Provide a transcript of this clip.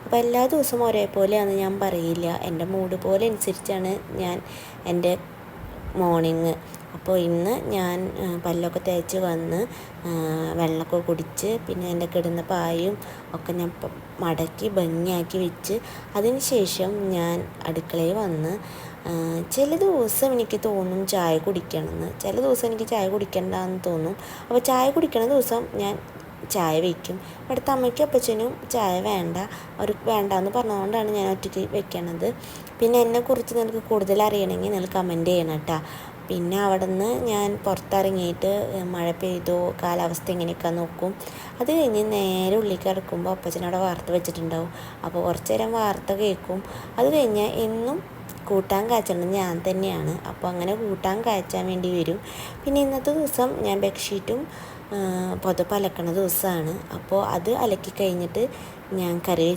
അപ്പോൾ എല്ലാ ദിവസവും ഒരേപോലെയാണെന്ന് ഞാൻ പറയില്ല. എൻ്റെ മൂഡ് പോലെ അനുസരിച്ചാണ് ഞാൻ എൻ്റെ മോർണിംഗ്. അപ്പോൾ ഇന്ന് ഞാൻ പല്ലൊക്കെ തേച്ച് വന്ന് വെള്ളമൊക്കെ കുടിച്ച് പിന്നെ എൻ്റെ കിടന്ന പായും ഒക്കെ ഞാൻ മടക്കി ഭംഗിയാക്കി വെച്ച് അതിന് ശേഷം ഞാൻ അടുക്കളയിൽ വന്ന് ചില ദിവസം എനിക്ക് തോന്നും ചായ കുടിക്കണമെന്ന്, ചില ദിവസം എനിക്ക് ചായ കുടിക്കണ്ടെന്ന് തോന്നും. അപ്പോൾ ചായ കുടിക്കണ ദിവസം ഞാൻ ചായ വയ്ക്കും. ഇവിടുത്തെ അമ്മയ്ക്കും അപ്പച്ചനും ചായ വേണ്ട, അവർക്ക് വേണ്ടാന്ന് പറഞ്ഞതുകൊണ്ടാണ് ഞാൻ ഒറ്റയ്ക്ക് വെക്കണത്. പിന്നെ എന്നെക്കുറിച്ച് നിങ്ങൾക്ക് കൂടുതൽ അറിയണമെങ്കിൽ നിങ്ങൾ കമൻറ്റ് ചെയ്യണം കേട്ടോ. പിന്നെ അവിടെ നിന്ന് ഞാൻ പുറത്തിറങ്ങിയിട്ട് മഴ പെയ്തോ കാലാവസ്ഥ എങ്ങനെയൊക്കെയാണെന്ന് നോക്കും. അത് കഴിഞ്ഞ് നേരെ ഉള്ളിൽ കിടക്കുമ്പോൾ അപ്പച്ചനവിടെ വാർത്ത വെച്ചിട്ടുണ്ടാവും. അപ്പോൾ കുറച്ച് നേരം വാർത്ത കേൾക്കും. അത് കഴിഞ്ഞാൽ എന്നും കൂട്ടാൻ കാച്ചുന്നത് ഞാൻ തന്നെയാണ്. അപ്പോൾ അങ്ങനെ കൂട്ടാൻ കാച്ചാൻ വേണ്ടി വരും. പിന്നെ ഇന്നത്തെ ദിവസം ഞാൻ ബെഡ്ഷീറ്റും പുതപ്പ് അലക്കണ ദിവസമാണ്. അപ്പോൾ അത് അലക്കി കഴിഞ്ഞിട്ട് ഞാൻ കറി